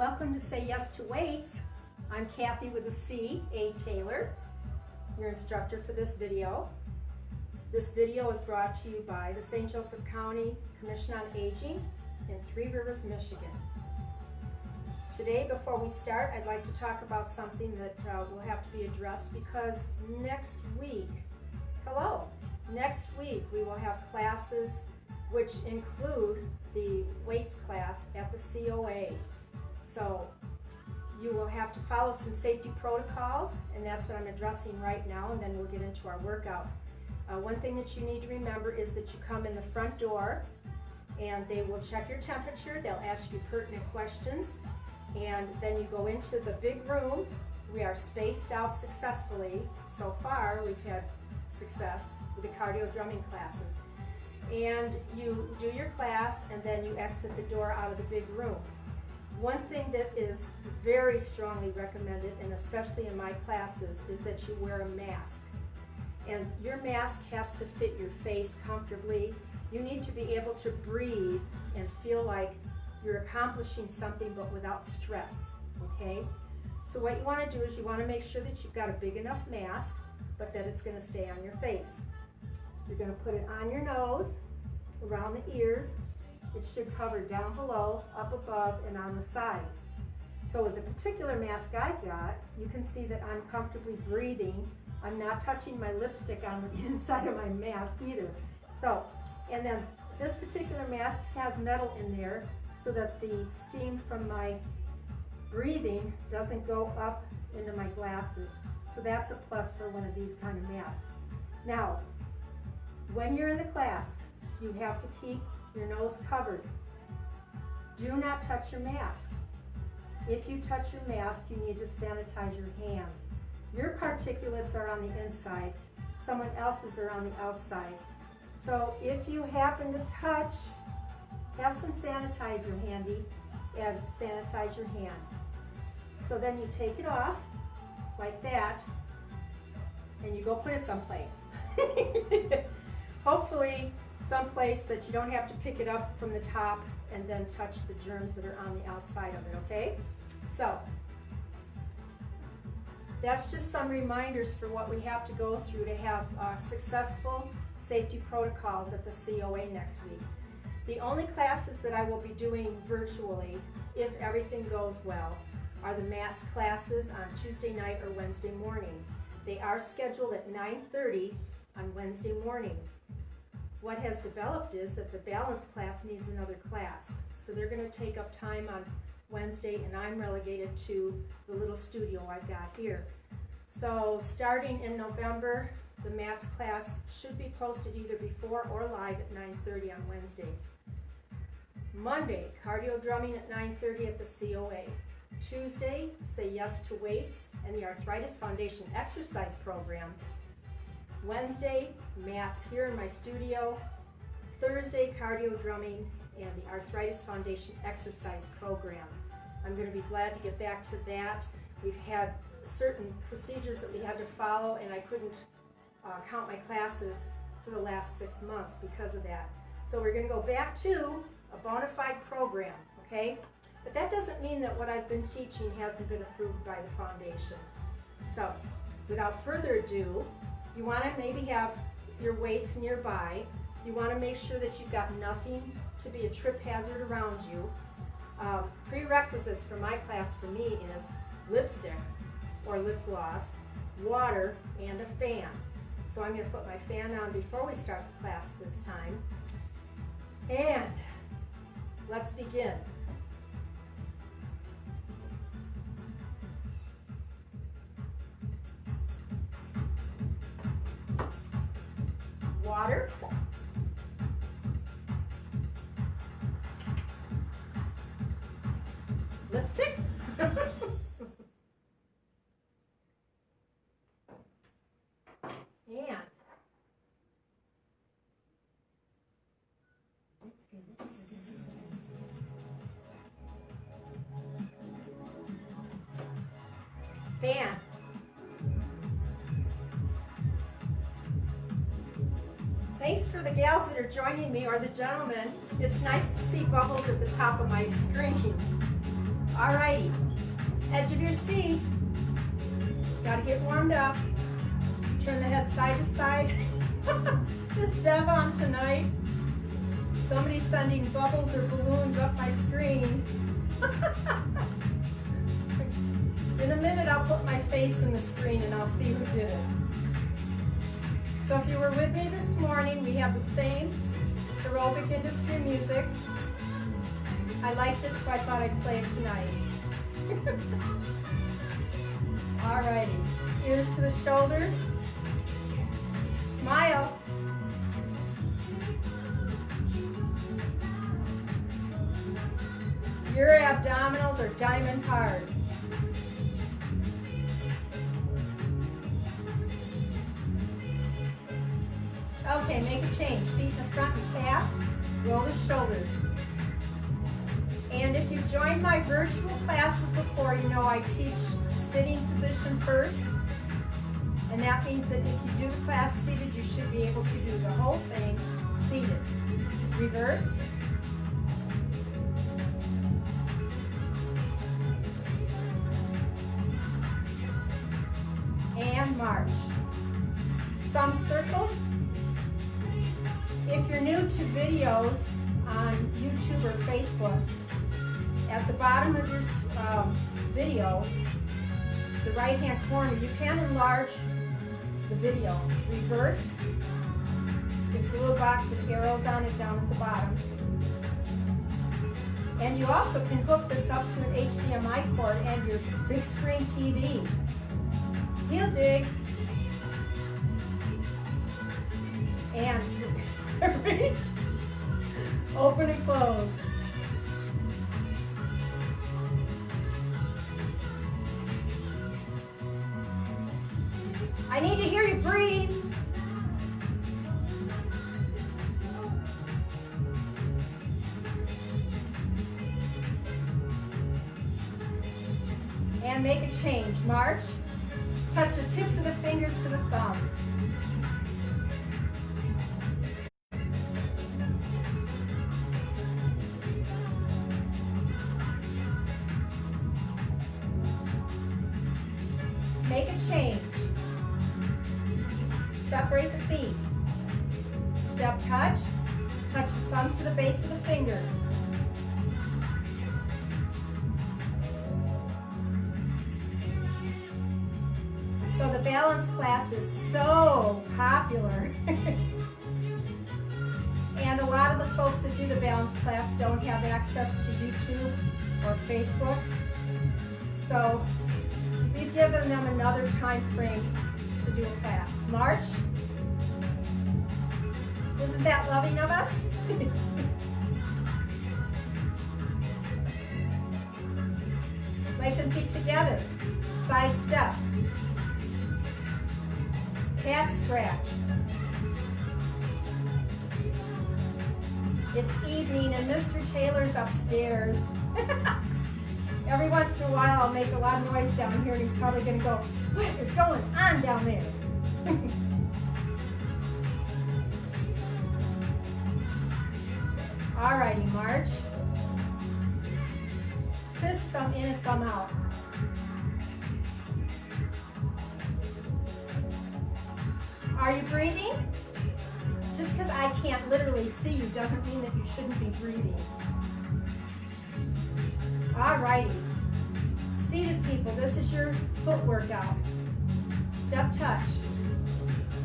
Welcome to Say Yes to Weights. I'm Kathy with a C, A. Taylor, your instructor for this video. This video is brought to you by the St. Joseph County Commission on Aging in Three Rivers, Michigan. Today, before we start, I'd like to talk about something that will have to be addressed because next week we will have classes which include the weights class at the COA. So you will have to follow some safety protocols, and that's what I'm addressing right now, and then we'll get into our workout. One thing that you need to remember is that you come in the front door and they will check your temperature, they'll ask you pertinent questions, and then you go into the big room. We are spaced out successfully. So far we've had success with the cardio drumming classes. And you do your class and then you exit the door out of the big room. One thing that is very strongly recommended, and especially in my classes, is that you wear a mask. And your mask has to fit your face comfortably. You need to be able to breathe and feel like you're accomplishing something but without stress, okay? So what you want to do is you want to make sure that you've got a big enough mask, but that it's going to stay on your face. You're going to put it on your nose, around the ears. It should cover down below, up above, and on the side. So with the particular mask I've got, you can see that I'm comfortably breathing. I'm not touching my lipstick on the inside of my mask either. So, and then this particular mask has metal in there so that the steam from my breathing doesn't go up into my glasses. So that's a plus for one of these kind of masks. Now, when you're in the class, you have to keep your nose covered. Do not touch your mask. If you touch your mask, you need to sanitize your hands. Your particulates are on the inside, someone else's are on the outside. So if you happen to touch, have some sanitizer handy and sanitize your hands. So then you take it off like that and you go put it someplace. Hopefully someplace that you don't have to pick it up from the top and then touch the germs that are on the outside of it, okay? So that's just some reminders for what we have to go through to have successful safety protocols at the COA next week. The only classes that I will be doing virtually, if everything goes well, are the MATS classes on Tuesday night or Wednesday morning. They are scheduled at 9:30 on Wednesday mornings. What has developed is that the balance class needs another class. So they're going to take up time on Wednesday, and I'm relegated to the little studio I've got here. So starting in November, the MATS class should be posted either before or live at 9:30 on Wednesdays. Monday, cardio drumming at 9:30 at the COA. Tuesday, Say Yes to Weights and the Arthritis Foundation exercise program. Wednesday, MATS here in my studio. Thursday, cardio drumming and the Arthritis Foundation exercise program. I'm going to be glad to get back to that. We've had certain procedures that we had to follow, and I couldn't count my classes for the last 6 months because of that. So we're going to go back to a bona fide program, okay? But that doesn't mean that what I've been teaching hasn't been approved by the foundation. So without further ado, you want to maybe have your weights nearby. You want to make sure that you've got nothing to be a trip hazard around you. Prerequisites for my class for me is lipstick or lip gloss, water, and a fan. So I'm going to put my fan on before we start the class this time. And let's begin. Water, lipstick, and fan. Thanks for the gals that are joining me, or the gentlemen. It's nice to see bubbles at the top of my screen. Alrighty, edge of your seat. Gotta get warmed up. Turn the head side to side. This Bev on tonight. Somebody's sending bubbles or balloons up my screen. In a minute I'll put my face in the screen and I'll see who did it. So if you were with me this morning, we have the same aerobic industry music. I liked it, so I thought I'd play it tonight. Alrighty, ears to the shoulders. Smile. Your abdominals are diamond hard. Okay, make a change. Feet in the front and tap. Roll the shoulders. And if you've joined my virtual classes before, you know I teach sitting position first. And that means that if you do the class seated, you should be able to do the whole thing seated. Reverse. And march. Thumb circles. If you're new to videos on YouTube or Facebook, at the bottom of your video, the right-hand corner, you can enlarge the video. Reverse. It's a little box with arrows on it down at the bottom. And you also can hook this up to an HDMI cord and your big screen TV. Heel dig. And reach. Open and close. I need to hear you breathe. And make a change. March. Touch the tips of the fingers to the thumbs. Make a change. Separate the feet. Step touch. Touch the thumb to the base of the fingers. So the balance class is so popular. And a lot of the folks that do the balance class don't have access to YouTube or Facebook. So we've given them another time frame to do a class. March. Isn't that loving of us? Legs and feet together. Side step. Cat scratch. It's evening and Mr. Taylor's upstairs. Every once in a while I'll make a lot of noise down here and he's probably going to go, what is going on down there? Alrighty, march. Fist thumb in and thumb out. Are you breathing? Just because I can't literally see you doesn't mean that you shouldn't be breathing. Alrighty. Seated people, this is your foot workout. Step touch.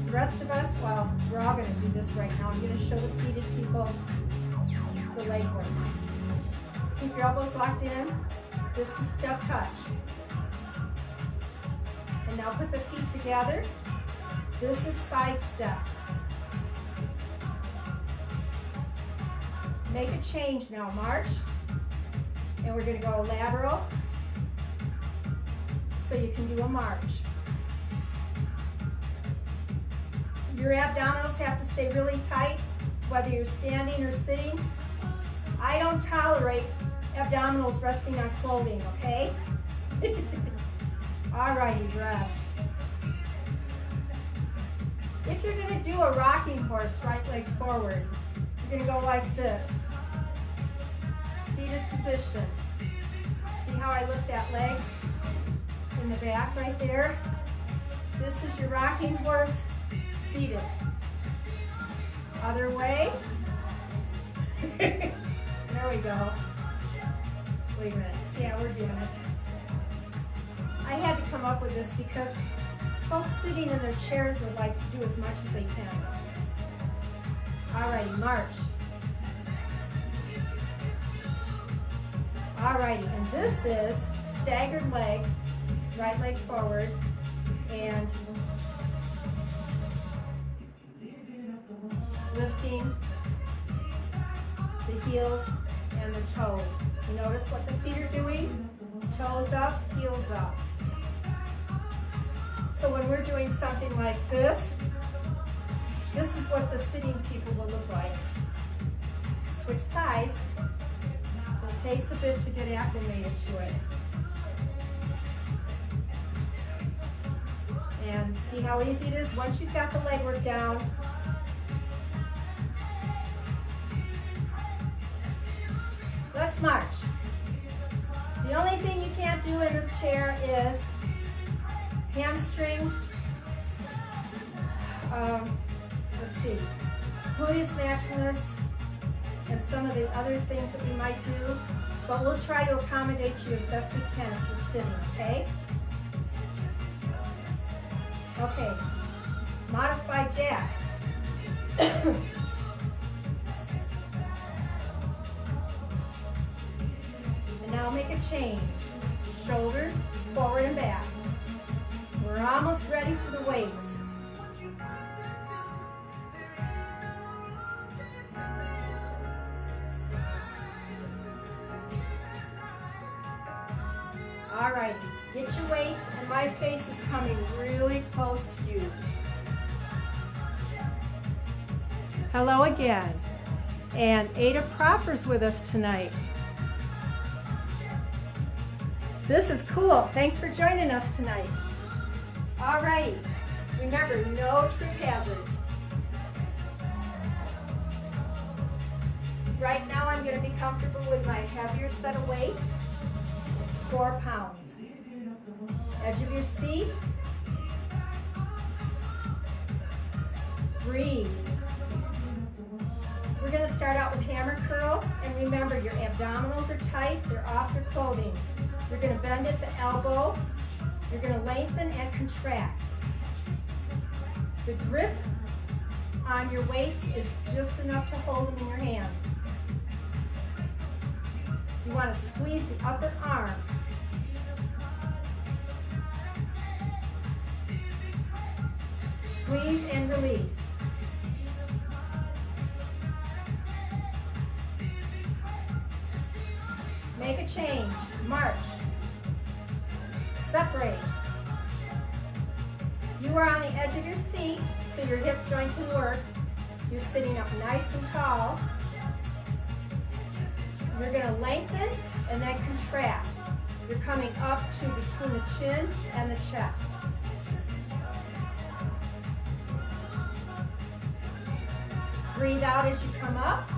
The rest of us, well, we're all going to do this right now. I'm going to show the seated people the leg work. Keep your elbows locked in. This is step touch. And now put the feet together. This is side step. Make a change now, march. And we're going to go lateral so you can do a march. Your abdominals have to stay really tight, whether you're standing or sitting. I don't tolerate abdominals resting on clothing, okay? Alrighty, rest. If you're going to do a rocking horse, right leg forward, you're going to go like this. Seated position. See how I lift that leg in the back right there? This is your rocking horse seated. Other way. There we go. Wait a minute. Yeah, we're doing it. I had to come up with this because folks sitting in their chairs would like to do as much as they can. Alrighty, march. Alrighty, and this is staggered leg, right leg forward, and lifting the heels and the toes. You notice what the feet are doing? Toes up, heels up. So when we're doing something like this is what the sitting people will look like. Switch sides. It takes a bit to get acclimated to it. And see how easy it is? Once you've got the leg work down, let's march. The only thing you can't do in a chair is hamstring, let's see, gluteus maximus, and some of the other things that we might do, but we'll try to accommodate you as best we can if you're sitting, okay? Okay, modified jack. And now make a change. Shoulders forward and back. We're almost ready for the weights. Alrighty, get your weights, and my face is coming really close to you. Hello again, and Ada Proffer's with us tonight. This is cool. Thanks for joining us tonight. Alrighty, remember, no trip hazards. Right now I'm going to be comfortable with my heavier set of weights, 4 pounds. Edge of your seat. Breathe. We're going to start out with hammer curl, and remember your abdominals are tight, they're off your clothing. You're going to bend at the elbow. You're going to lengthen and contract. The grip on your weights is just enough to hold them in your hands. You want to squeeze the upper arm. Squeeze and release. Make a change. March. Separate. You are on the edge of your seat, so your hip joint can work. You're sitting up nice and tall. You're going to lengthen and then contract. You're coming up to between the chin and the chest. Breathe out as you come up.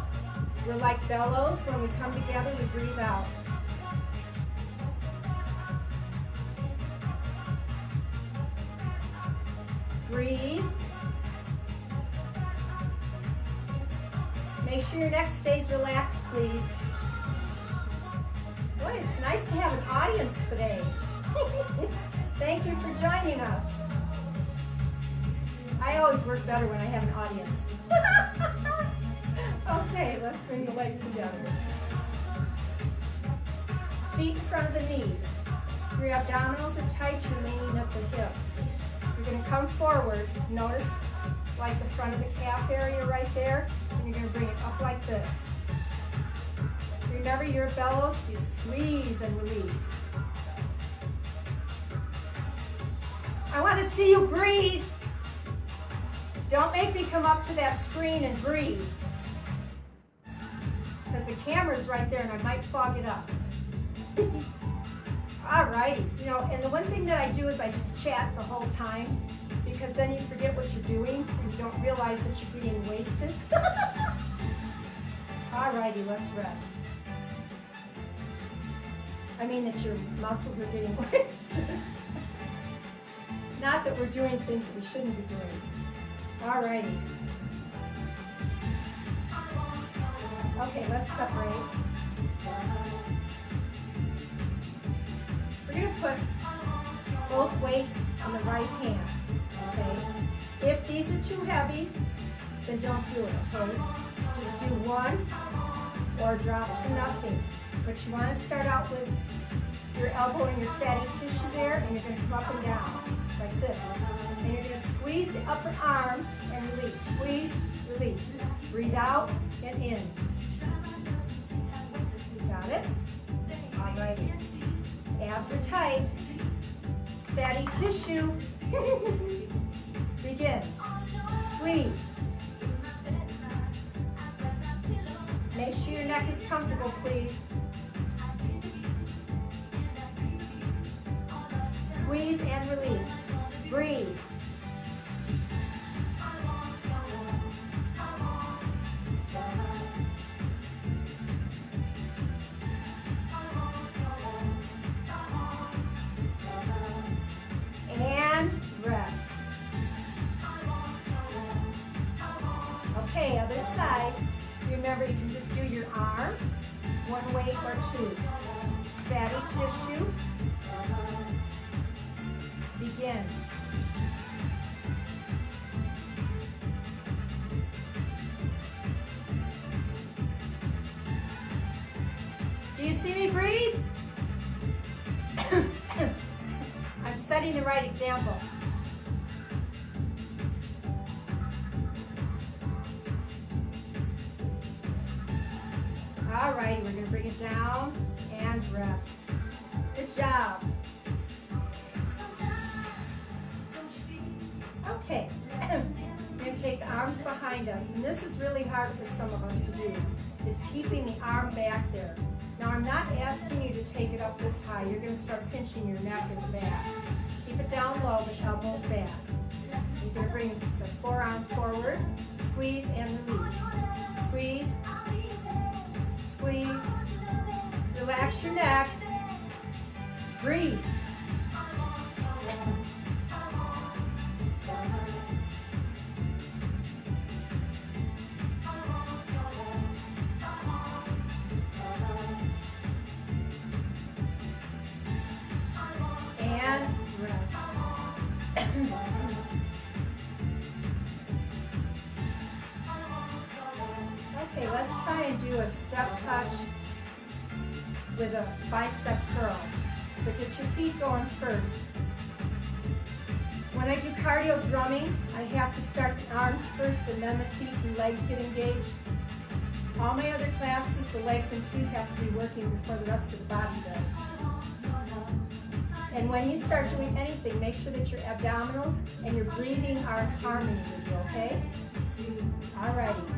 We're like bellows. When we come together, we breathe out. Breathe. Make sure your neck stays relaxed, please. Boy, it's nice to have an audience today. Thank you for joining us. I always work better when I have an audience. Okay, let's bring the legs together. Feet in front of the knees. Your abdominals are tight, you're leaning up the hip. You're going to come forward, notice like the front of the calf area right there, and you're going to bring it up like this. Remember your bellows, you squeeze and release. I want to see you breathe. Don't make me come up to that screen and breathe, because the camera's right there and I might fog it up. Alrighty, you know, and the one thing that I do is I just chat the whole time, because then you forget what you're doing and you don't realize that you're being wasted. Alrighty, let's rest. I mean that your muscles are getting worse. Not that we're doing things that we shouldn't be doing. Alrighty. Okay, let's separate. We're going to put both weights on the right hand, okay? If these are too heavy, then don't do it, okay? Just do one or drop to nothing. But you want to start out with your elbow and your fatty tissue there, and you're going to come up and down like this. And you're going to squeeze the upper arm and release. Squeeze, release. Breathe out and in. Got it? All right. Abs are tight. Fatty tissue. Begin. Squeeze. Make sure your neck is comfortable, please. Squeeze and release. Breathe. And rest. Okay, other side. Remember, you can just do your arm, one weight or two. Fatty tissue. Begin. Do you see me breathe? I'm setting the right example. All righty, we're going to bring it down and rest. Good job. Okay, we're going to take the arms behind us, and this is really hard for some of us to do, is keeping the arm back there. Now, I'm not asking you to take it up this high. You're going to start pinching your neck and back. Keep it down low, the elbows back. You're going to bring the forearms forward, squeeze and release. Squeeze, squeeze, relax your neck, breathe. And rest. Okay, let's try and do a step touch with a bicep curl. So get your feet going first. When I do cardio drumming, I have to start the arms first and then the feet and legs get engaged. All my other classes, the legs and feet have to be working before the rest of the body does. And when you start doing anything, make sure that your abdominals and your breathing are in harmony with you, okay? Alrighty.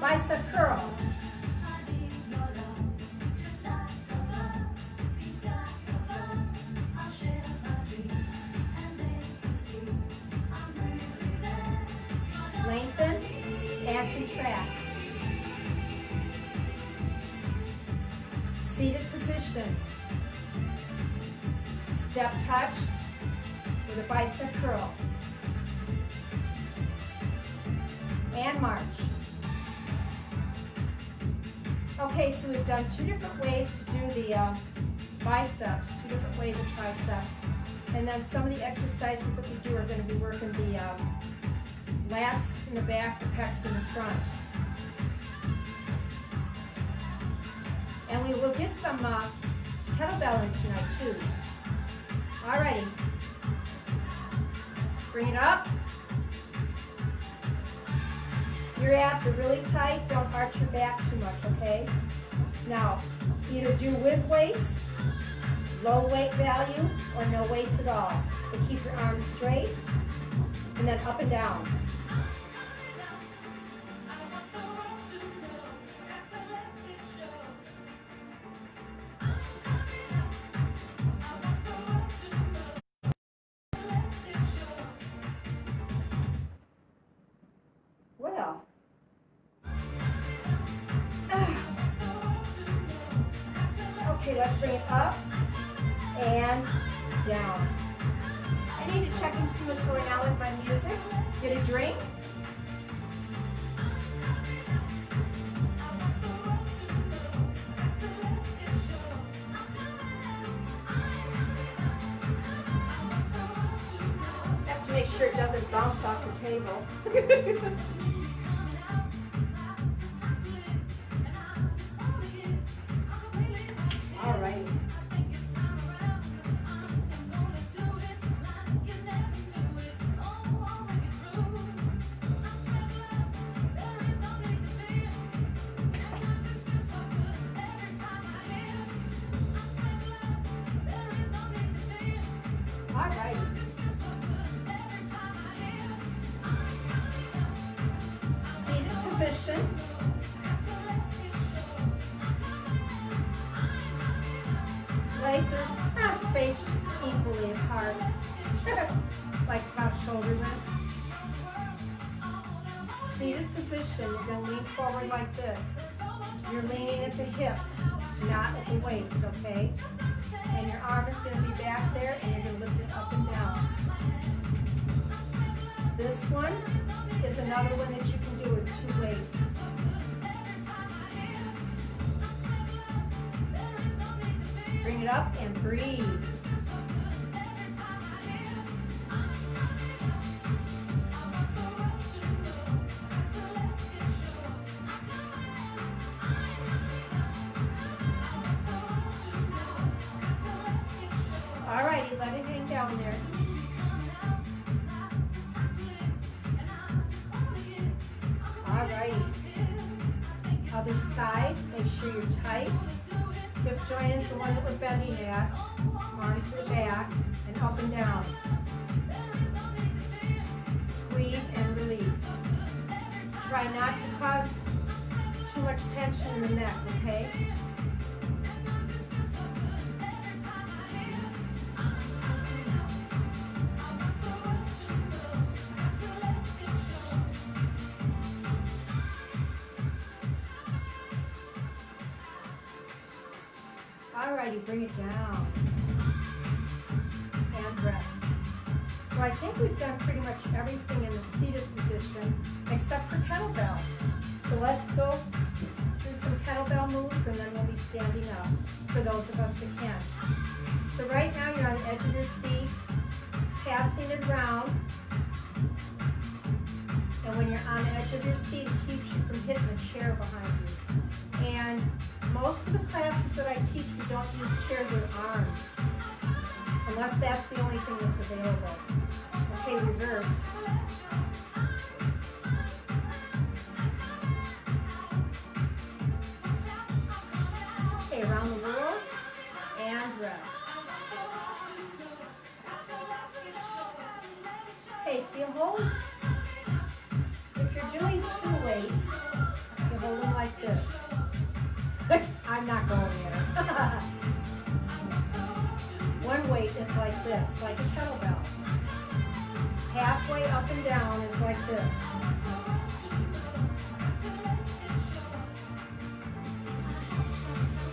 Bicep curl. Lengthen and contract. Seated position. Step touch with a bicep curl. And march. Okay, so we've done two different ways to do the biceps, two different ways of triceps. And then some of the exercises that we do are going to be working the lats in the back, the pecs in the front. And we will get some kettlebell in tonight too. Alrighty. Bring it up. Your abs are really tight. Don't arch your back too much, okay? Now, either do with weights, low weight value, or no weights at all. But keep your arms straight, and then up and down. let's bring it up and down. I need to check and see what's going on with my music. Get a drink. Have to make sure it doesn't bounce off the table. All right. Position. Legs are spaced equally apart, like about shoulder length. Seated position, you're going to lean forward like this. You're leaning at the hip, not at the waist, okay? And your arm is going to be back there, and you're going to lift it up and down. This one is another one that you can do with 2 weights. Bring it up and breathe. Alrighty, let it hang down there. Other side, make sure you're tight. Hip joint is the one that we're bending at. Arm to the back and up and down. Squeeze and release. Try not to cause too much tension in the neck, okay? Alrighty, bring it down and rest. So I think we've done pretty much everything in the seated position except for kettlebell. So let's go through some kettlebell moves and then we'll be standing up for those of us that can. So right now you're on the edge of your seat, passing it around. And when you're on the edge of your seat, it keeps you from hitting the chair behind you. And most of the classes that I teach, we don't use chairs with arms, unless that's the only thing that's available. Okay, reverse. Okay, around the world, and rest. Okay, so you hold. If you're doing 2 weights, you hold them like this. I'm not going there. 1 weight is like this, like a kettlebell. Halfway up and down is like this.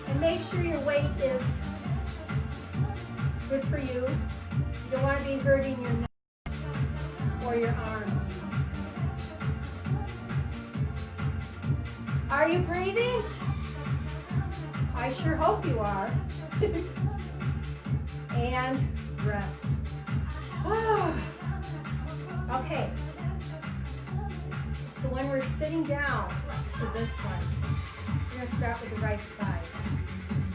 And make sure your weight is good for you. You don't want to be hurting your neck or your arms. Are you breathing? I sure hope you are. And rest. Okay. So when we're sitting down for this one, you're going to start with the right side.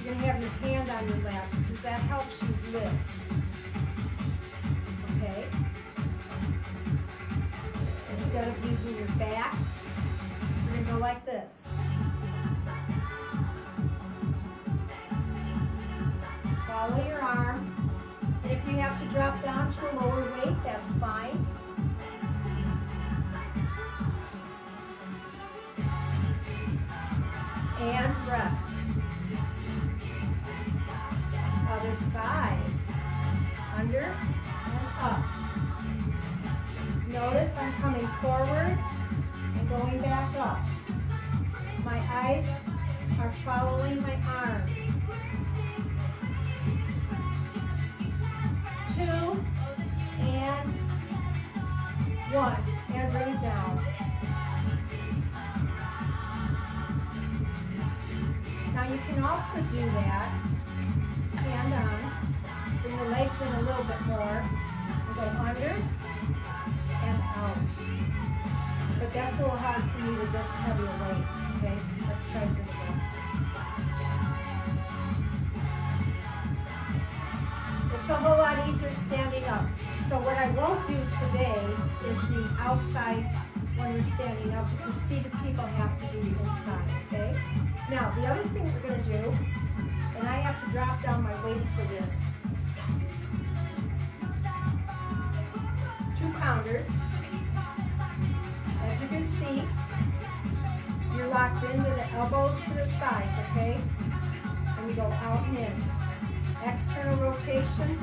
You're going to have your hand on your lap because that helps you lift. Okay? Instead of using your back, you're going to go like this. Follow your arm, and if you have to drop down to a lower weight, that's fine. And rest. Other side. Under and up. Notice I'm coming forward and going back up. My eyes are following my arm. 1, and bring it down. Now you can also do that, hand on, bring the legs in a little bit more, and go under and out. But that's a little hard for me with this heavier weight, okay? Let's try this one. It's a whole lot easier standing up. So what I won't do today is the outside when you're standing up, because seated people have to do the inside, okay? Now, the other thing we're going to do, and I have to drop down my weights for this. 2 pounders. Edge of your seat. You're locked into the elbows to the sides, okay? And you go out and in. External rotation.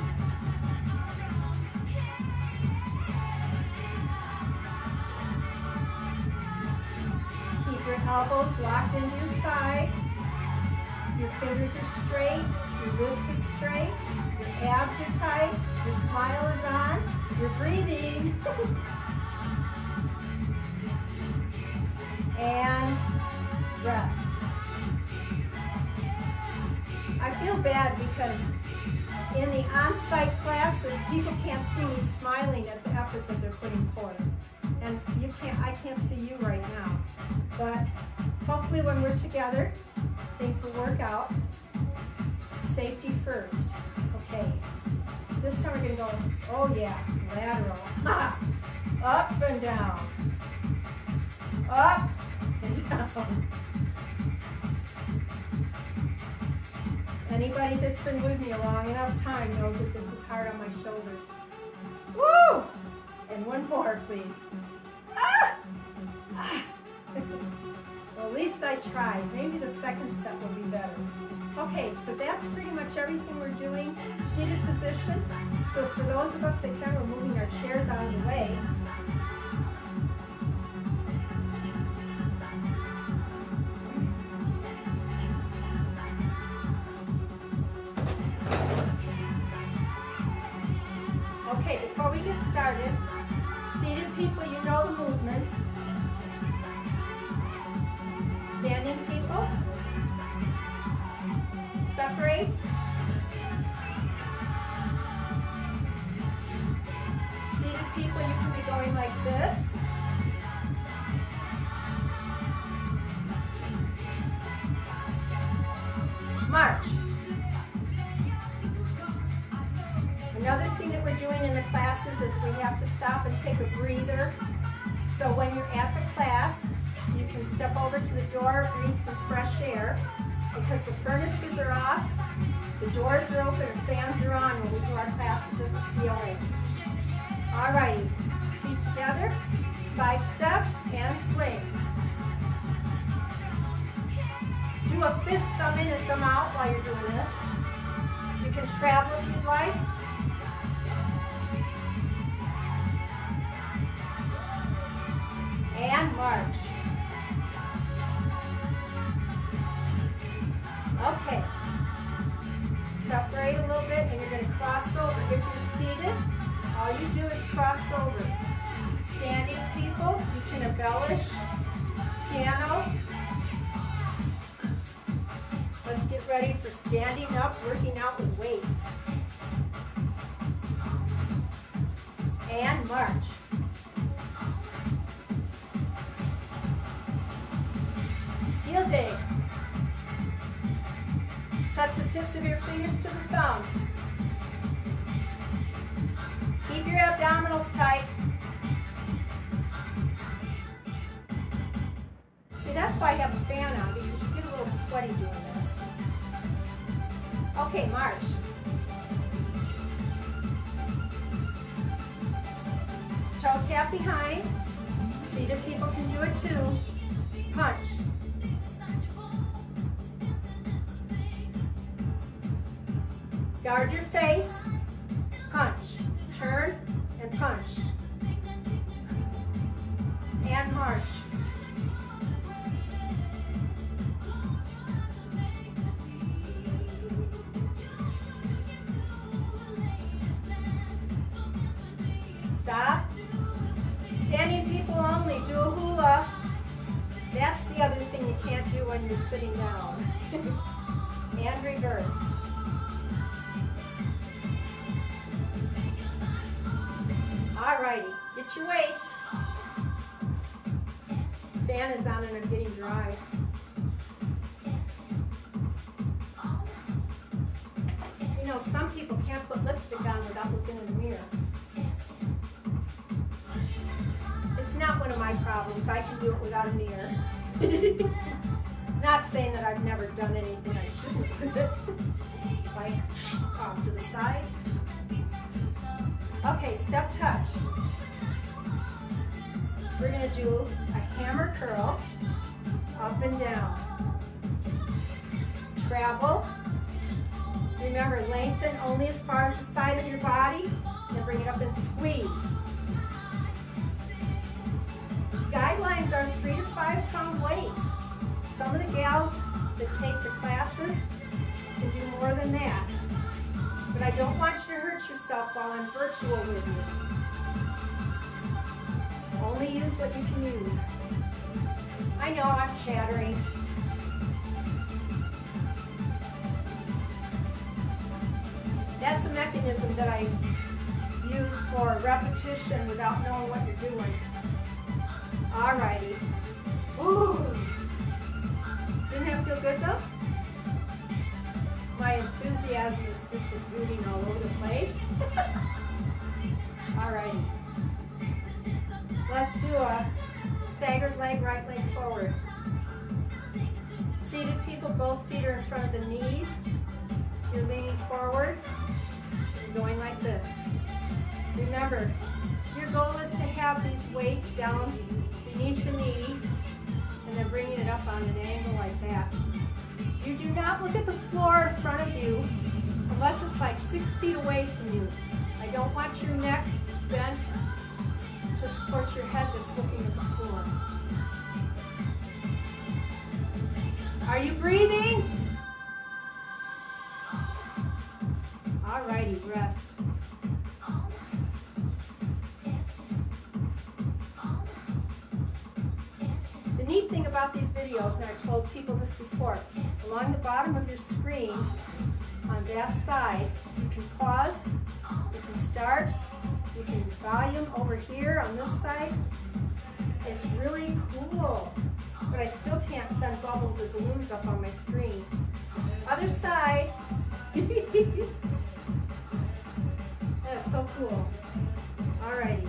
Keep your elbows locked into your side. Your fingers are straight. Your wrist is straight. Your abs are tight. Your smile is on. You're breathing. And rest. I feel bad because in the on-site classes, people can't see me smiling at the effort that they're putting forth. And I can't see you right now. But hopefully when we're together, things will work out. Safety first. Okay. This time we're going to go, oh yeah, lateral. Up and down. Up and down. Anybody that's been with me a long enough time knows that this is hard on my shoulders. Woo! And one more, please. Ah! Ah! Well, at least I tried. Maybe the second set will be better. Okay, so that's pretty much everything we're doing. Seated position. So for those of us that can, we're moving our chairs out of the way. Okay, before we get started, seated people, you know the movements. Standing people, separate. Seated people, you can be going like this. March. Another thing that we're doing in the classes is we have to stop and take a breather. So when you're at the class, you can step over to the door, breathe some fresh air, because the furnaces are off, the doors are open, and fans are on when we do our classes at the COA. Alrighty, feet together, side step, and swing. Do a fist thumb in and thumb out while you're doing this. You can travel if you'd like. And march. Okay. Separate a little bit and you're going to cross over. If you're seated, all you do is cross over. Standing people, you can embellish. Piano. Let's get ready for standing up, working out with weights. And march. Heel dig. Touch the tips of your fingers to the thumbs. Keep your abdominals tight. See, that's why I have a fan on, because you get a little sweaty doing this. Okay, march. Toe tap behind. Seated people can do it too. Punch. Guard your face. Punch. Turn and punch. And march. Stop. can't do when you're sitting down. And reverse. Alrighty, get your weights. Fan is on and I'm getting dry. You know, some people can't put lipstick on without looking in the mirror. It's not one of my problems. I can do it without a mirror. Not saying that I've never done anything I shouldn't. Like off to the side. Okay, step touch. We're going to do a hammer curl up and down. Travel. Remember, lengthen only as far as the side of your body. Then bring it up and squeeze. Guidelines are 3 to 5 pound weights. Some of the gals that take the classes can do more than that. But I don't want you to hurt yourself while I'm virtual with you. Only use what you can use. I know I'm chattering. That's a mechanism that I use for repetition without knowing what you're doing. Alrighty. Ooh. Didn't that feel good though? My enthusiasm is just exuding all over the place. Alrighty. Let's do a staggered leg, right leg forward. Seated people, both feet are in front of the knees. You're leaning forward. You're going like this. Remember, your goal is to have these weights down beneath the knee and then bringing it up on an angle like that. You do not look at the floor in front of you unless it's like 6 feet away from you. I don't want your neck bent to support your head that's looking at the floor. Are you breathing? Alrighty, rest. The neat thing about these videos, and I told people this before, along the bottom of your screen, on that side, you can pause, you can start, you can volume over here on this side. It's really cool, but I still can't send bubbles or balloons up on my screen. Other side. That is so cool. Alrighty.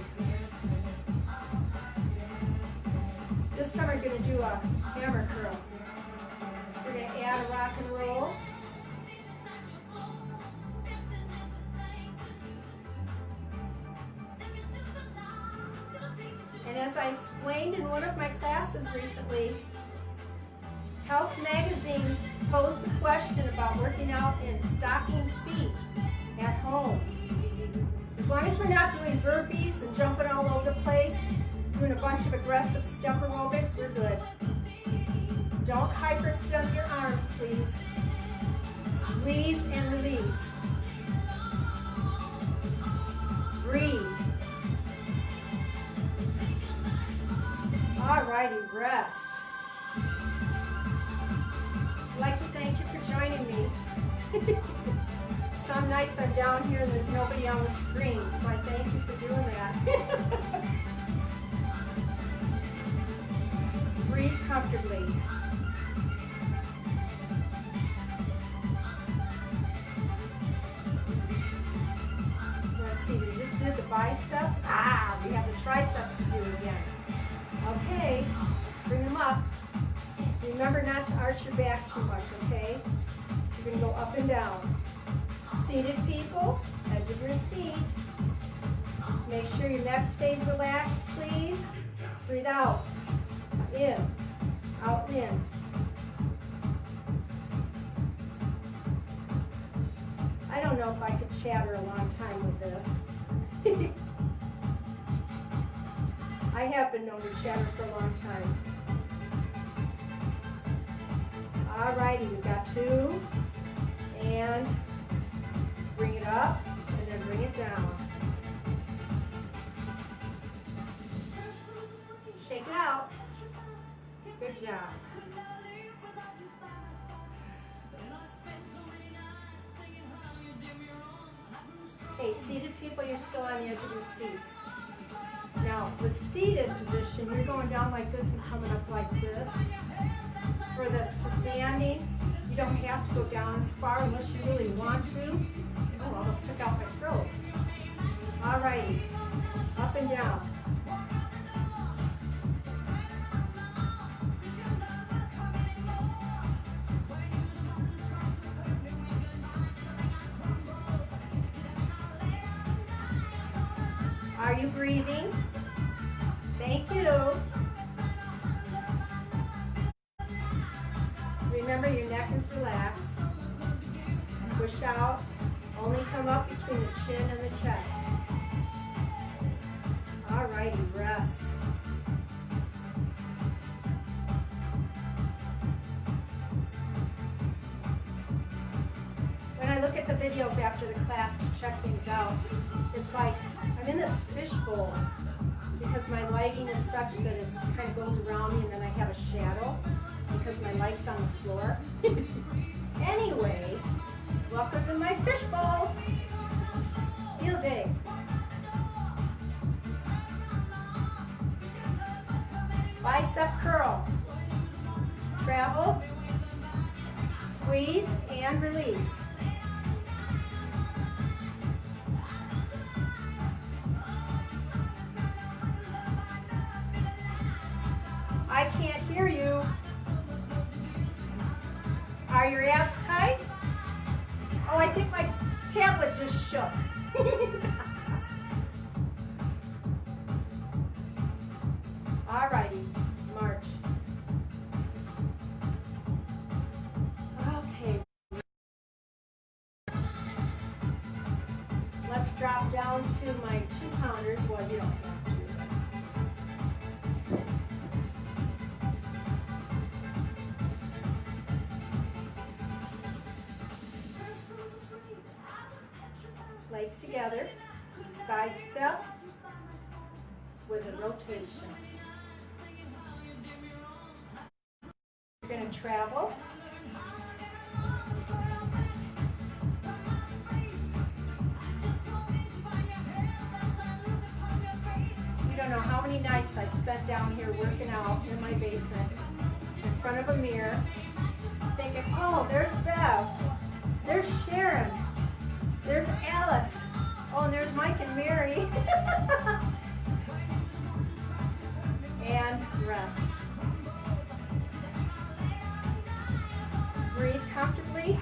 This time we're going to do a hammer curl. We're going to add a rock and roll. And as I explained in one of my classes recently, Health Magazine posed the question about working out in stocking feet at home. As long as we're not doing burpees and jumping all over the place, doing a bunch of aggressive step aerobics, we're good. Don't hyperextend your arms, please. Squeeze and release. Breathe. Alrighty, rest. I'd like to thank you for joining me. Some nights I'm down here and there's nobody on the screen, so I thank you for doing that. Breathe comfortably. Let's see, we just did the biceps. We have the triceps to do again. Okay, bring them up. Remember not to arch your back too much, okay? You're going to go up and down. Seated people, edge of your seat. Make sure your neck stays relaxed, please. Breathe out. In. Out and in. I don't know if I could chatter a long time with this. I have been known to chatter for a long time. Alrighty, we've got 2. And bring it up, and then bring it down. Shake it out. Good job. Okay, seated people, you're still on the edge of your seat. Now, with seated position, you're going down like this and coming up like this. For the standing, you don't have to go down as far unless you really want to. Oh, I almost took out my throat. Alrighty, up and down. Are you breathing? Thank you. Remember, your neck is relaxed. Push out. Only come up between the chin and the chest. Alrighty, rest. When I look at the videos after the class to check things out, it's like I'm in this fishbowl because my lighting is such that it kind of goes around me and then I have a shadow because my light's on the floor. Anyway, welcome to my fishbowl. Field day. Bicep curl. Travel, squeeze, and release. I can't hear you. Are your abs tight? Oh, I think my tablet just shook. Alrighty, march. Okay. Let's drop down to my 2-pounders. Well, you don't have to. Legs together, side step with a rotation. You're going to travel. You don't know how many nights I spent down here working out in my basement in front of a mirror thinking, oh, there's Bev, there's Sharon, there's Alex. Oh, and there's Mike and Mary. And rest. Breathe comfortably.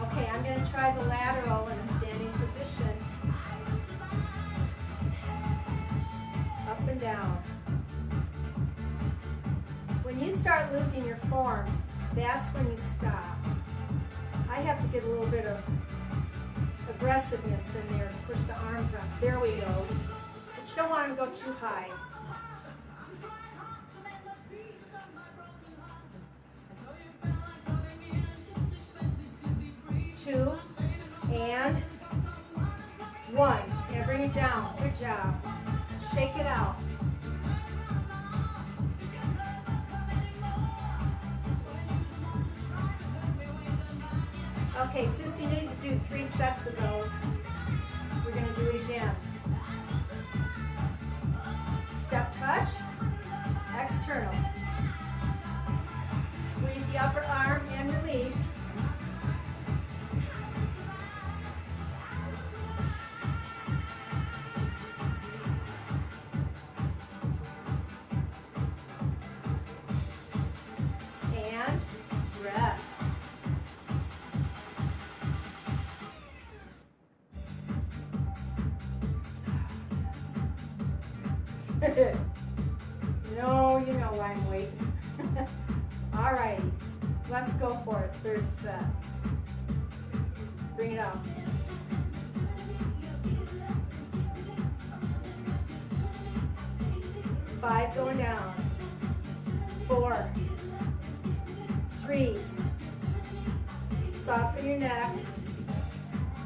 Okay, I'm going to try the lateral in a standing position. Up and down. When you start losing your form, that's when you stop. I have to get a little bit of aggressiveness in there to push the arms up. There we go. But you don't want to go too high. Two, and one. And bring it down. Good job. Shake it out. Okay, since we need to do 3 sets of those, we're going to do it again. Step touch, external. Squeeze the upper arm and release. And rest. No, you know why I'm waiting. Alrighty, let's go for it. 3rd set. Bring it up. Five going down. 4, 3. Soften your neck.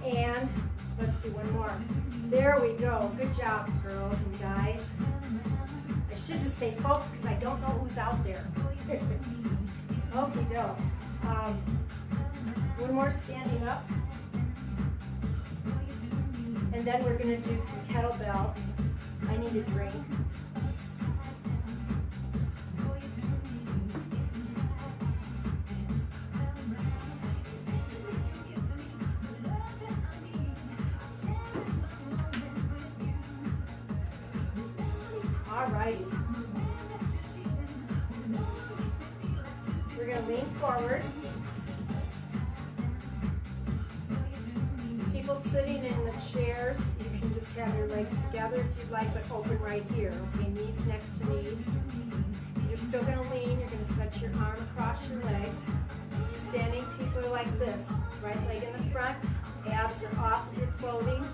And let's do one more. There we go. Good job, girls and guys. I should just say folks because I don't know who's out there. Okie doke. One more standing up. And then we're going to do some kettlebell. I need a drink. Alrighty. We're going to lean forward. People sitting in the chairs, you can just have your legs together if you'd like, but open right here. Okay, knees next to knees. You're still going to lean. You're going to set your arm across your legs. Standing people are like this. Right leg in the front. Abs are off of your clothing.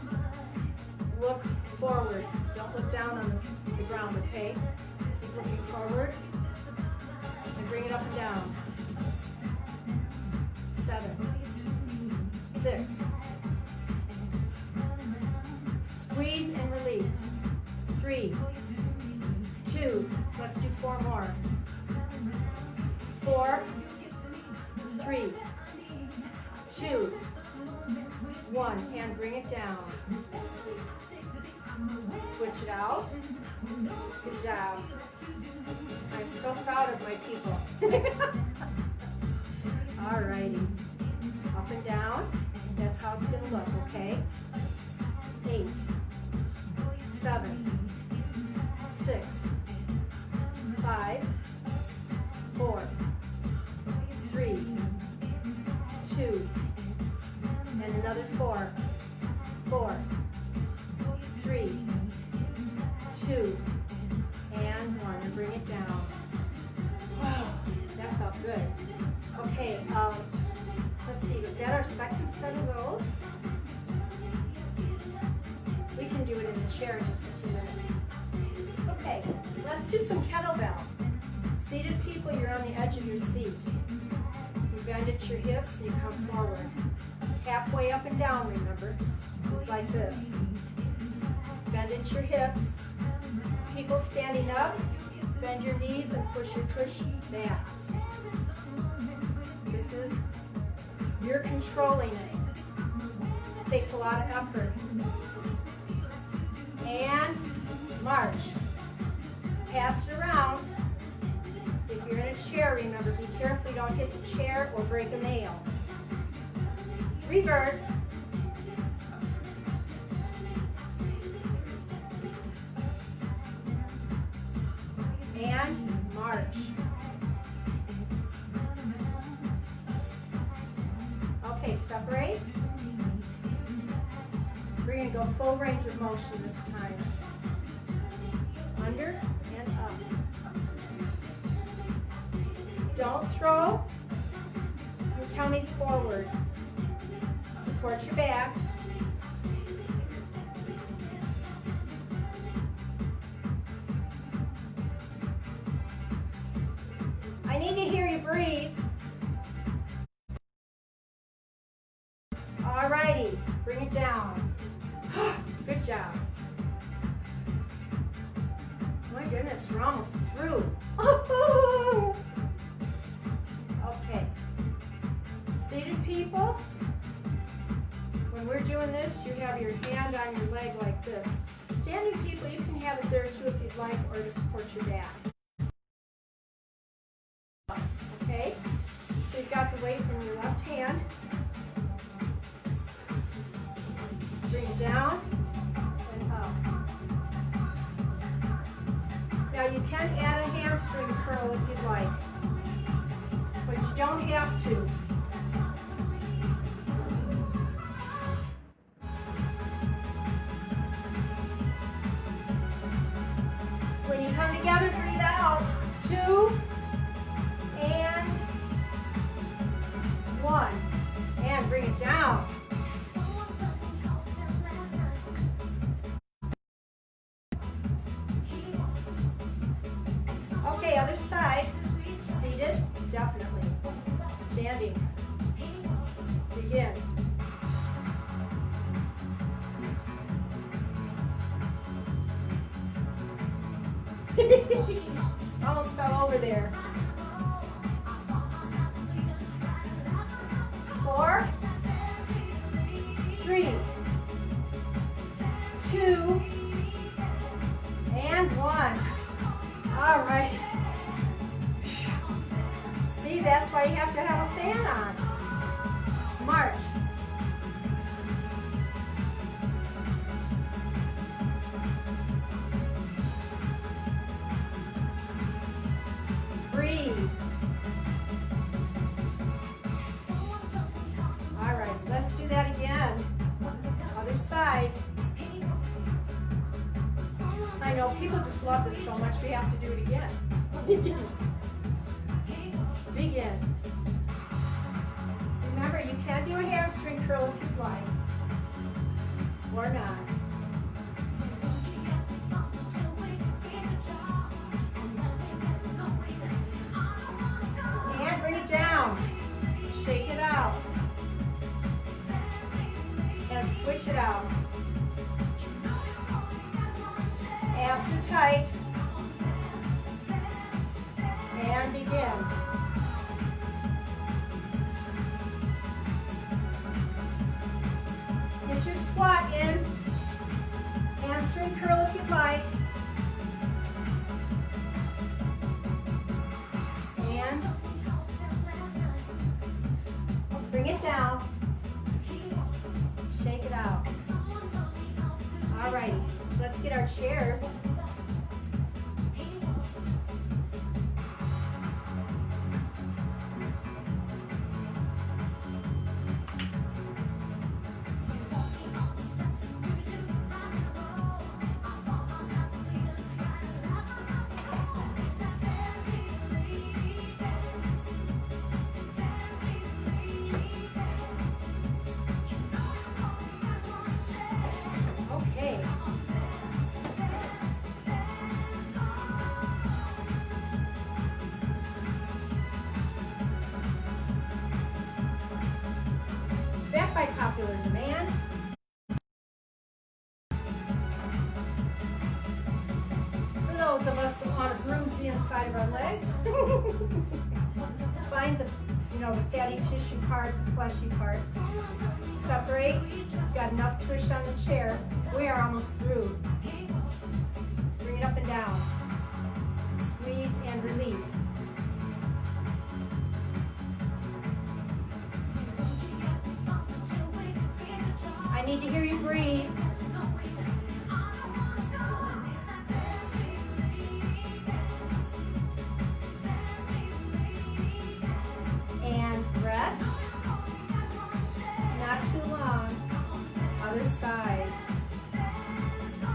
Look forward. Don't look down on the ground, okay? Keep looking forward. And bring it up and down. 7, 6. Squeeze and release. 3, 2. Let's do 4 more. 4, 3, 2, 1. And bring it down. Switch it out. Good job. I'm so proud of my people. Alrighty. Up and down. That's how it's going to look, okay? 8, 7, 6, 5, 4, 3, 2, and another 4, 4, 3, 2, and 1, and bring it down. Wow, that felt good. Okay, let's see, was that our second set of those? We can do it in the chair in just a few minutes. Okay, let's do some kettlebell. Seated people, you're on the edge of your seat. You bend at your hips and you come forward. Halfway up and down, remember, just like this. Bend at your hips. People standing up, bend your knees and push your tush back. This is, you're controlling it. It takes a lot of effort. And march. Pass it around. If you're in a chair, remember, be careful you don't hit the chair or break a nail. Reverse. And march. Okay, separate. We're going to go full range of motion this time. Under and up. Don't throw your tummies forward. Support your back. I need to hear you breathe. Alrighty, bring it down. Good job. My goodness, we're almost through. Okay. Seated people, when we're doing this, you have your hand on your leg like this. Standing people, you can have it there too if you'd like, or to support your back. Okay? So you've got the weight in your left hand. Bring it down and up. Now you can add a hamstring curl if you'd like, but you don't have to. When you come together, breathe out. 2 and 1. And bring it down. Okay, other side. Seated, definitely. Standing. Begin. Almost fell over there. that's why you have to have a fan on. March. Breathe. All right, let's do that again. Other side. I know people just love this so much we have to do it again. Begin. Remember, you can do a hamstring curl if you'd like, or not. And bring it down. Shake it out. And switch it out. Abs are tight. And begin. Get your squat in. Hamstring curl if you'd like. And bring it down. Shake it out. Alrighty, let's get our chairs. Back by popular demand. For those of us that want to bruise the inside of our legs, find the fatty tissue part, the fleshy part. Separate. You've got enough push on the chair. We are almost through. Bring it up and down. Squeeze and release. I need to hear you breathe. And rest. Not too long. Other side.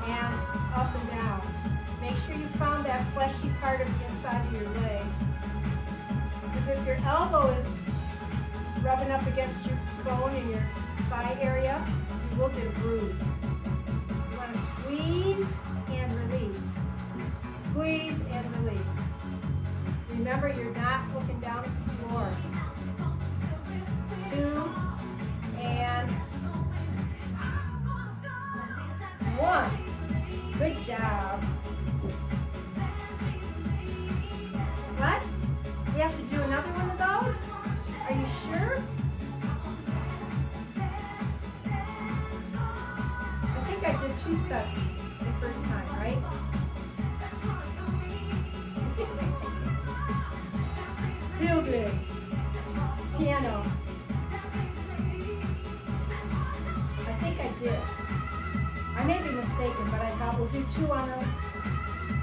And up and down. Make sure you found that fleshy part of the inside of your leg. Because if your elbow is rubbing up against your bone in your thigh area, you will get a bruise. You want to squeeze and release. Squeeze and release. Remember, you're not looking down at the floor. 2 and 1. Good job. What? We have to do another one of those? Are you sure? I think I did 2 sets the first time, right? Feel good. Piano. I think I did. I may be mistaken, but I thought we'll do 2 on the,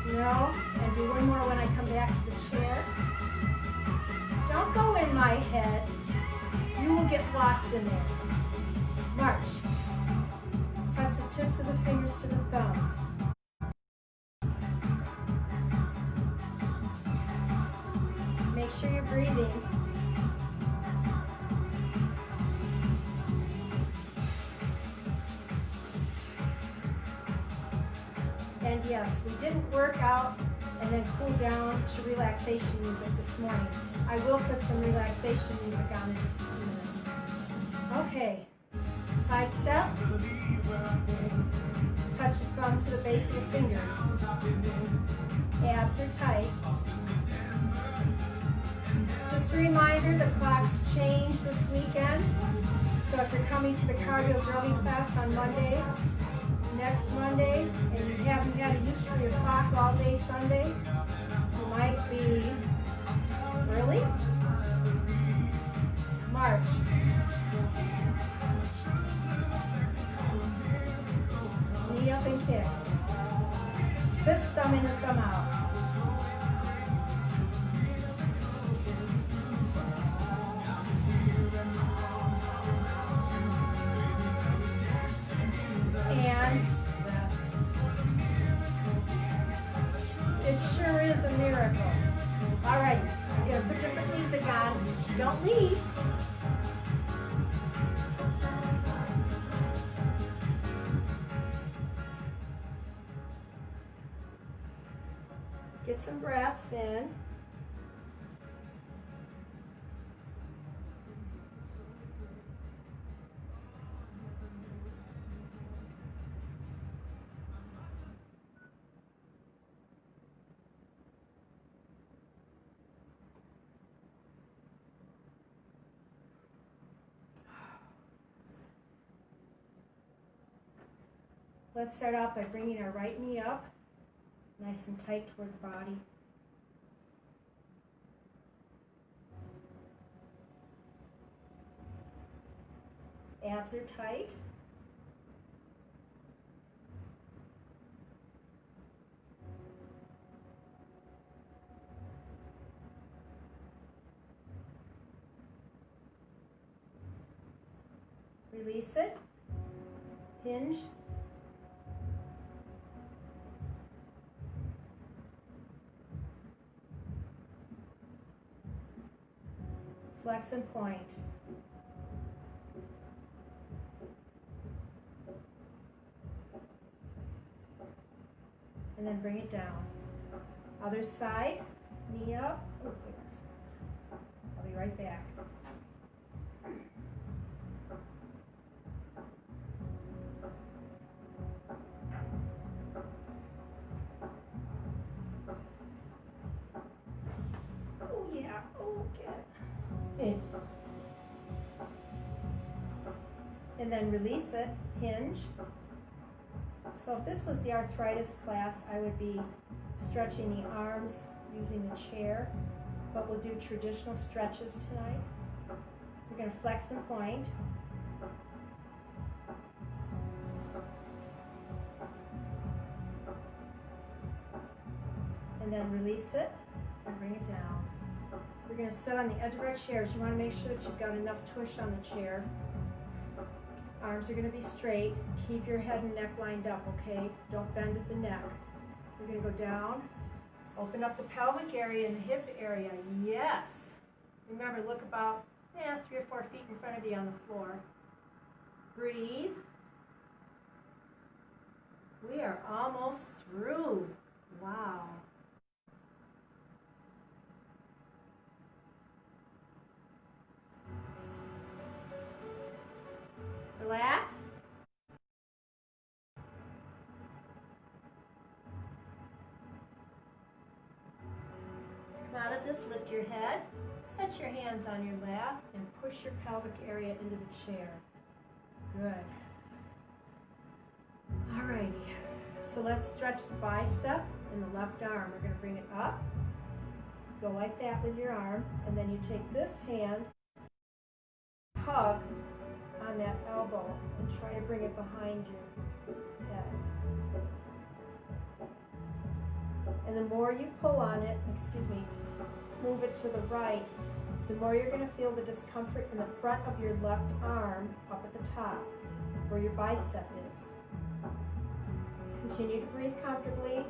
and do 1 more when I come back to the chair. Don't go in my head. You will get lost in there. March. Touch the tips of the fingers to the thumbs. Make sure you're breathing. And yes, we didn't work out and then cool down to relaxation music this morning. I will put some relaxation music on in just a few minutes. Okay, side step. Touch the thumb to the base of the fingers. Abs are tight. Just a reminder, the clocks change this weekend. So if you're coming to the cardio drumming class on Monday, next Monday, and you haven't had a use for your clock all day Sunday, you might be Really? March. Knee up and kick. Fist thumb in and thumb out. And it sure is a miracle. All right, you're gonna put your foot music on. Don't leave. Get some breaths in. Let's start out by bringing our right knee up, nice and tight toward the body. Abs are tight. Release it. Hinge. Flex and point. And then bring it down. Other side, knee up. Oh, goodness. I'll be right back. Oh yeah, okay. And then release it, hinge. So if this was the arthritis class, I would be stretching the arms using the chair, but we'll do traditional stretches tonight. We're going to flex and point. And then release it and bring it down. We're going to sit on the edge of our chairs. You want to make sure that you've got enough tush on the chair. Arms are going to be straight. Keep your head and neck lined up, okay? Don't bend at the neck. We're going to go down. Open up the pelvic area and the hip area. Yes. Remember, look about 3 or 4 feet in front of you on the floor. Breathe. We are almost through. Wow. Relax. Come out of this, lift your head, set your hands on your lap, and push your pelvic area into the chair. Good. Alrighty, so let's stretch the bicep and the left arm. We're going to bring it up, go like that with your arm, and then you take this hand, hug on that elbow, and try to bring it behind your head. And the more you pull on it, move it to the right, the more you're going to feel the discomfort in the front of your left arm up at the top, where your bicep is. Continue to breathe comfortably.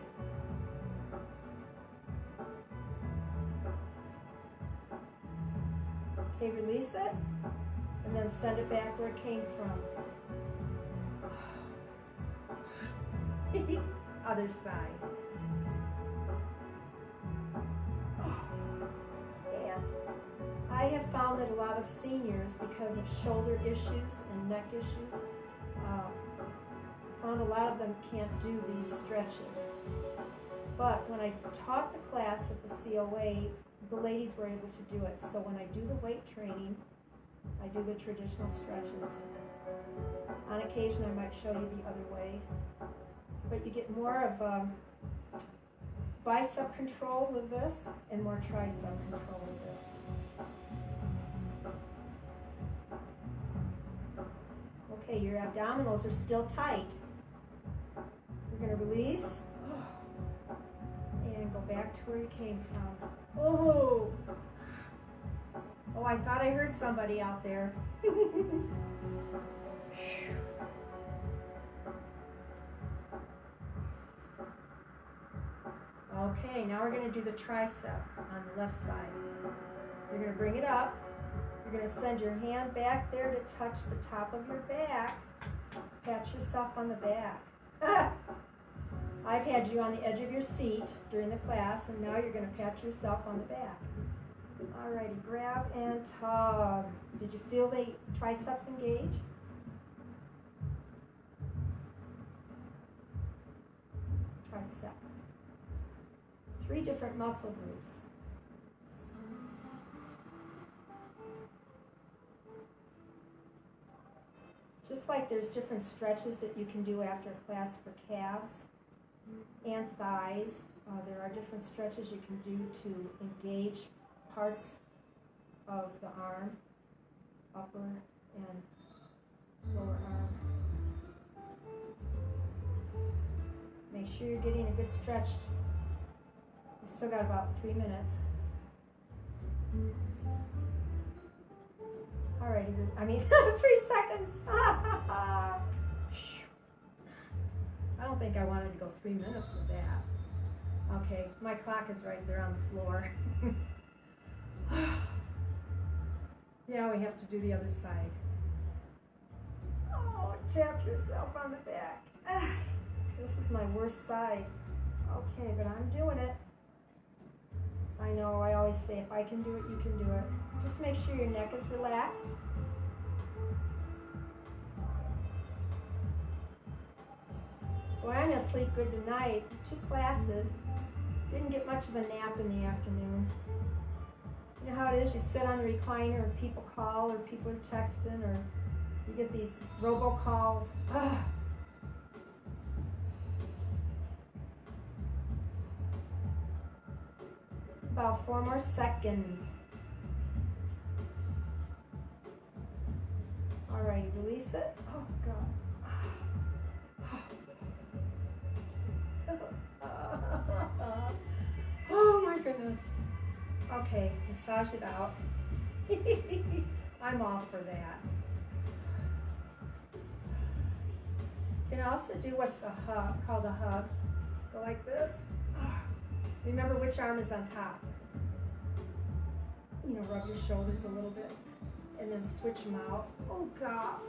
Okay, release it, and then send it back where it came from. Other side. And I have found that a lot of seniors, because of shoulder issues and neck issues, found a lot of them can't do these stretches. But when I taught the class at the COA, the ladies were able to do it. So when I do the weight training, I do the traditional stretches. On occasion, I might show you the other way. But you get more of bicep control with this and more tricep control with this. Okay, your abdominals are still tight. You're going to release and go back to where you came from. Oh, I thought I heard somebody out there. Okay, now we're going to do the tricep on the left side. You're going to bring it up. You're going to send your hand back there to touch the top of your back. Pat yourself on the back. I've had you on the edge of your seat during the class, and now you're going to pat yourself on the back. Alrighty, grab and tug. Did you feel the triceps engage? Tricep. 3 different muscle groups. Just like there's different stretches that you can do after a class for calves and thighs, there are different stretches you can do to engage parts of the arm, upper and lower arm. Make sure you're getting a good stretch. You still got about 3 minutes. Alrighty, 3 seconds. I don't think I wanted to go 3 minutes with that. Okay, my clock is right there on the floor. Yeah, we have to do the other side. Oh, tap yourself on the back. This is my worst side. Okay, but I'm doing it. I know, I always say, if I can do it, you can do it. Just make sure your neck is relaxed. Well, I'm going to sleep good tonight. 2 classes. Didn't get much of a nap in the afternoon. You know how it is? You sit on the recliner and people call, or people are texting, or you get these robocalls. Ugh. About 4 more seconds. Alrighty, release it. Oh, God. Oh, my goodness. Okay, massage it out. I'm all for that. You can also do what's a hug, called a hug. Go like this. Remember which arm is on top. You know, rub your shoulders a little bit. And then switch them out. Oh, God.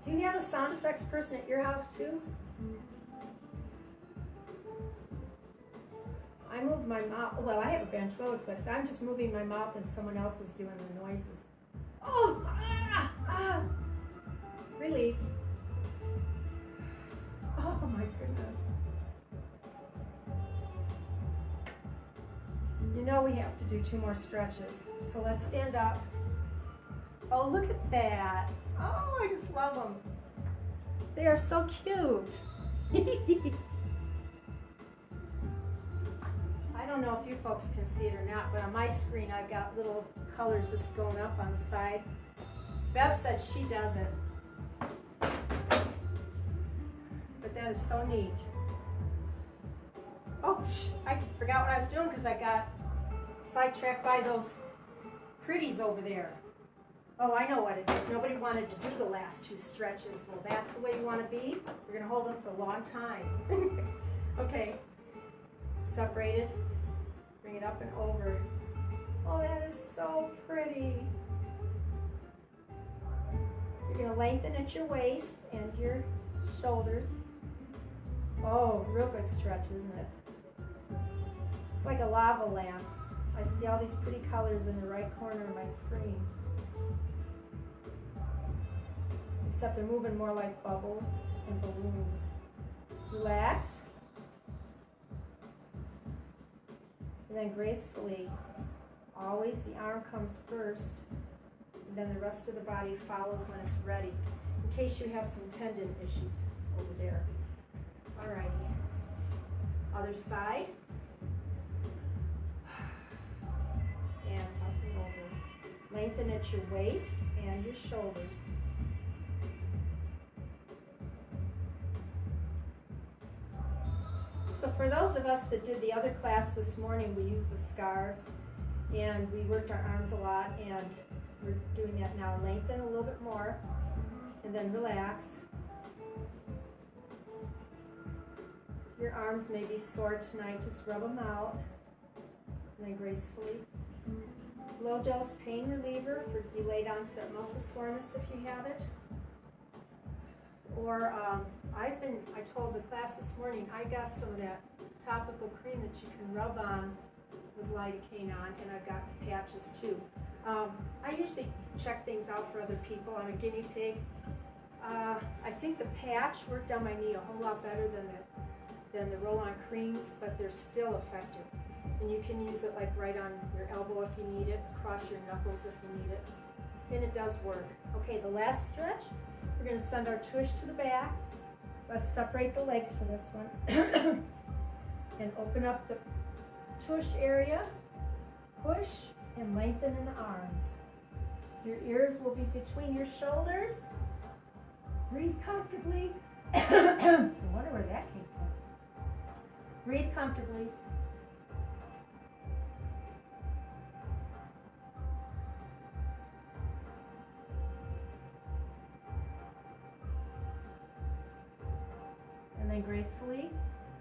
Do you have a sound effects person at your house, too? I move my mouth. Well, I have a ventriloquist. I'm just moving my mouth and someone else is doing the noises. Oh, release. Oh, my goodness. You know we have to do 2 more stretches. So let's stand up. Oh, look at that. Oh, I just love them. They are so cute. I don't know if you folks can see it or not, but on my screen I've got little colors just going up on the side. Bev said she does it. But that is so neat. Oh, I forgot what I was doing because I got sidetracked by those pretties over there. Oh, I know what it is. Nobody wanted to do the last 2 stretches. Well, that's the way you want to be. You're going to hold them for a long time. Okay. Separated. Bring it up and over. Oh, that is so pretty. You're going to lengthen at your waist and your shoulders. Oh, real good stretch, isn't it? It's like a lava lamp. I see all these pretty colors in the right corner of my screen. Except they're moving more like bubbles and balloons. Relax. And then gracefully, always the arm comes first, and then the rest of the body follows when it's ready, in case you have some tendon issues over there. Alrighty. Other side. And up and over. Lengthen at your waist and your shoulders. So for those of us that did the other class this morning, we used the scarves and we worked our arms a lot, and we're doing that now. Lengthen a little bit more and then relax. Your arms may be sore tonight, just rub them out and then gracefully. Low dose pain reliever for delayed onset muscle soreness if you have it. Or I told the class this morning, I got some of that topical cream that you can rub on with lidocaine on, and I've got patches too. I usually check things out for other people. I'm a guinea pig. I think the patch worked on my knee a whole lot better than the roll-on creams, but they're still effective. And you can use it like right on your elbow if you need it, across your knuckles if you need it. And it does work. Okay, the last stretch, we're going to send our tush to the back. Let's separate the legs for this one. And open up the tush area, push, and lengthen in the arms. Your ears will be between your shoulders. Breathe comfortably. I wonder where that came from. Breathe comfortably. And then gracefully,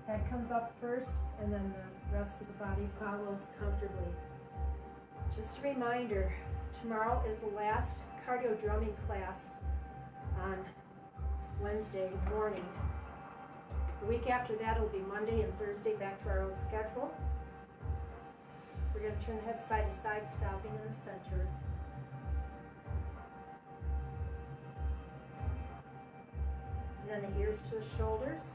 head comes up first, and then the rest of the body follows comfortably. Just a reminder, tomorrow is the last cardio drumming class on Wednesday morning. The week after that will be Monday and Thursday, back to our own schedule. We're going to turn the head side to side, stopping in the center. And then the ears to the shoulders.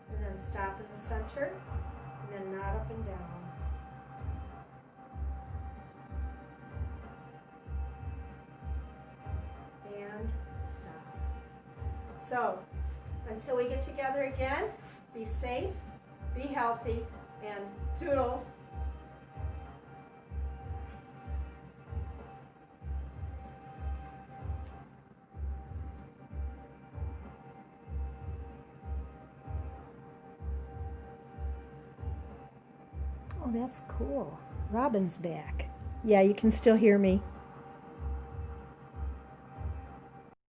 And then stop in the center, and then nod up and down. And stop. So, until we get together again, be safe, be healthy, and toodles. Oh, that's cool. Robin's back. Yeah, you can still hear me.